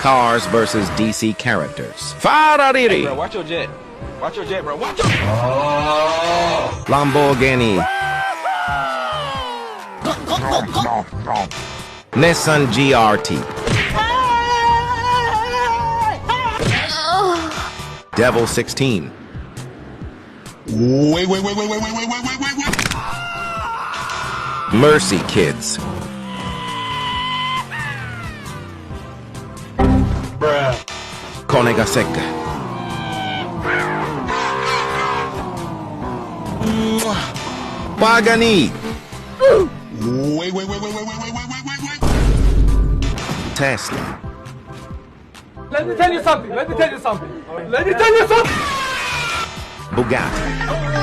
Cars versus DC characters. Ferrari. Hey, bro, watch your jet. Watch your jet, bro. Watch your... Lamborghini. Nissan GRT. Devil 16. Wait. Mercy Kids. Bruh. Konegaseka. Pagani. Wait. Tesla. Let me tell you something. Bugatti.